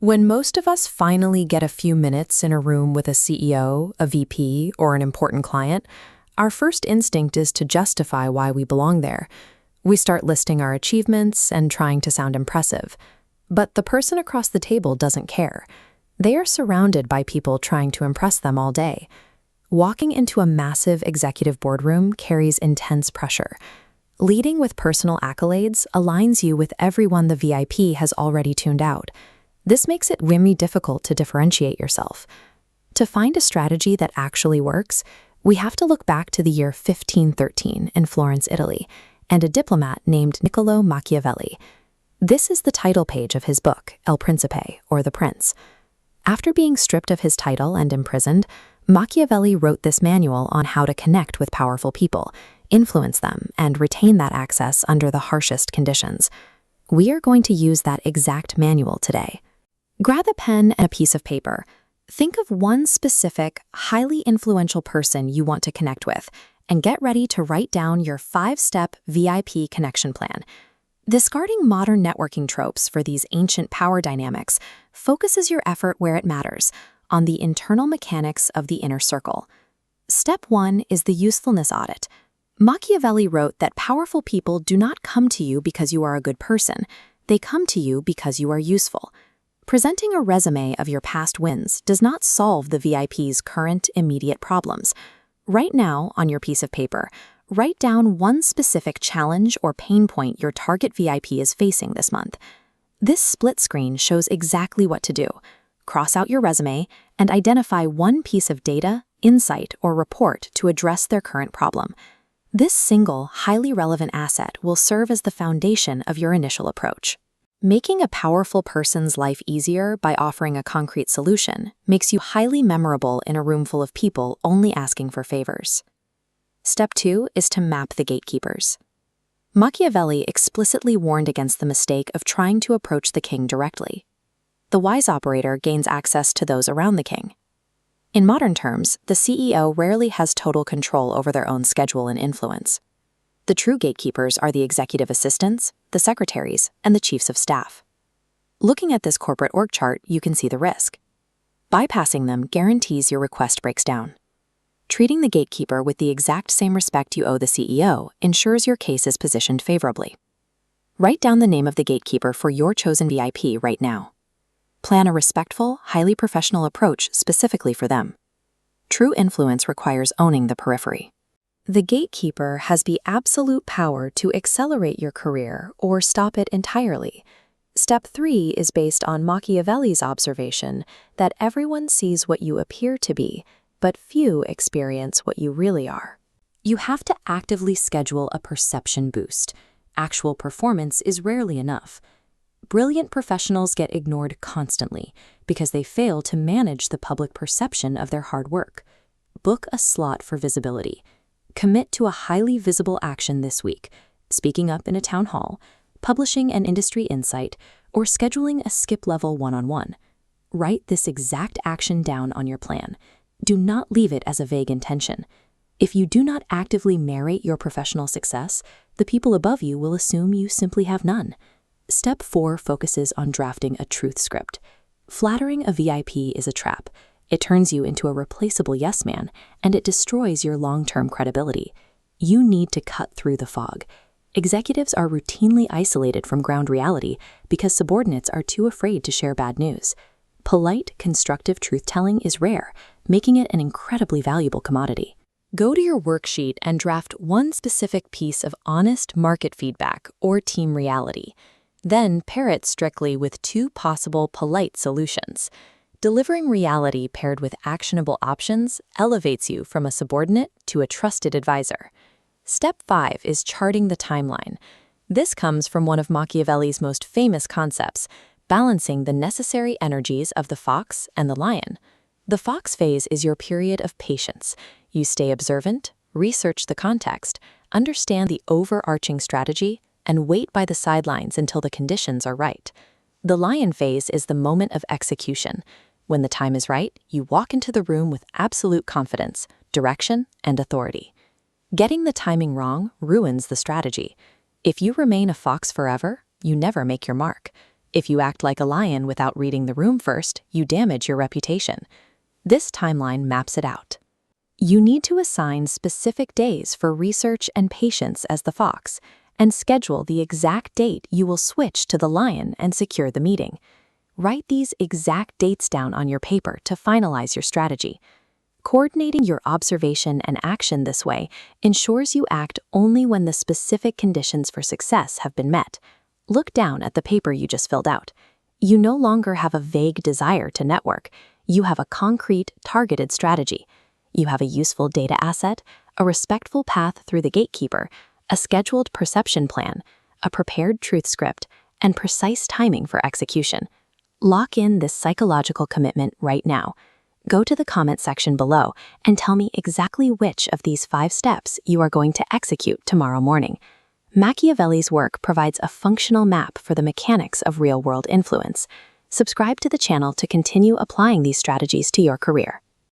When most of us finally get a few minutes in a room with a CEO, a VP, or an important client, our first instinct is to justify why we belong there. We start listing our achievements and trying to sound impressive. But the person across the table doesn't care. They are surrounded by people trying to impress them all day. Walking into a massive executive boardroom carries intense pressure. Leading with personal accolades aligns you with everyone the VIP has already tuned out. This makes it really difficult to differentiate yourself. To find a strategy that actually works, we have to look back to the year 1513 in Florence, Italy, and a diplomat named Niccolò Machiavelli. This is the title page of his book, El Principe, or The Prince. After being stripped of his title and imprisoned, Machiavelli wrote this manual on how to connect with powerful people, influence them, and retain that access under the harshest conditions. We are going to use that exact manual today. Grab a pen and a piece of paper. Think of one specific, highly influential person you want to connect with, and get ready to write down your 5-step VIP connection plan. Discarding modern networking tropes for these ancient power dynamics focuses your effort where it matters, on the internal mechanics of the inner circle. Step 1 is the usefulness audit. Machiavelli wrote that powerful people do not come to you because you are a good person. They come to you because you are useful. Presenting a resume of your past wins does not solve the VIP's current, immediate problems. Right now, on your piece of paper, write down one specific challenge or pain point your target VIP is facing this month. This split screen shows exactly what to do. Cross out your resume and identify one piece of data, insight, or report to address their current problem. This single, highly relevant asset will serve as the foundation of your initial approach. Making a powerful person's life easier by offering a concrete solution makes you highly memorable in a room full of people only asking for favors. Step 2 is to map the gatekeepers. Machiavelli explicitly warned against the mistake of trying to approach the king directly. The wise operator gains access to those around the king. In modern terms, the CEO rarely has total control over their own schedule and influence. The true gatekeepers are the executive assistants, the secretaries, and the chiefs of staff. Looking at this corporate org chart, you can see the risk. Bypassing them guarantees your request breaks down. Treating the gatekeeper with the exact same respect you owe the CEO ensures your case is positioned favorably. Write down the name of the gatekeeper for your chosen VIP right now. Plan a respectful, highly professional approach specifically for them. True influence requires owning the periphery. The gatekeeper has the absolute power to accelerate your career or stop it entirely. Step 3 is based on Machiavelli's observation that everyone sees what you appear to be, but few experience what you really are. You have to actively schedule a perception boost. Actual performance is rarely enough. Brilliant professionals get ignored constantly because they fail to manage the public perception of their hard work. Book a slot for visibility. Commit to a highly visible action this week, speaking up in a town hall, publishing an industry insight, or scheduling a skip-level one-on-one. Write this exact action down on your plan. Do not leave it as a vague intention. If you do not actively narrate your professional success, the people above you will assume you simply have none. Step 4 focuses on drafting a truth script. Flattering a VIP is a trap. It turns you into a replaceable yes man, and it destroys your long-term credibility. You need to cut through the fog. Executives are routinely isolated from ground reality because subordinates are too afraid to share bad news. Polite, constructive truth-telling is rare, making it an incredibly valuable commodity. Go to your worksheet and draft one specific piece of honest market feedback or team reality. Then pair it strictly with 2 possible polite solutions. Delivering reality paired with actionable options elevates you from a subordinate to a trusted advisor. Step 5 is charting the timeline. This comes from one of Machiavelli's most famous concepts, balancing the necessary energies of the fox and the lion. The fox phase is your period of patience. You stay observant, research the context, understand the overarching strategy, and wait by the sidelines until the conditions are right. The lion phase is the moment of execution. When the time is right, you walk into the room with absolute confidence, direction, and authority. Getting the timing wrong ruins the strategy. If you remain a fox forever, you never make your mark. If you act like a lion without reading the room first, you damage your reputation. This timeline maps it out. You need to assign specific days for research and patience as the fox, and schedule the exact date you will switch to the lion and secure the meeting. Write these exact dates down on your paper to finalize your strategy. Coordinating your observation and action this way ensures you act only when the specific conditions for success have been met. Look down at the paper you just filled out. You no longer have a vague desire to network. You have a concrete, targeted strategy. You have a useful data asset, a respectful path through the gatekeeper, a scheduled perception plan, a prepared truth script, and precise timing for execution. Lock in this psychological commitment right now. Go to the comment section below and tell me exactly which of these 5 steps you are going to execute tomorrow morning. Machiavelli's work provides a functional map for the mechanics of real-world influence. Subscribe to the channel to continue applying these strategies to your career.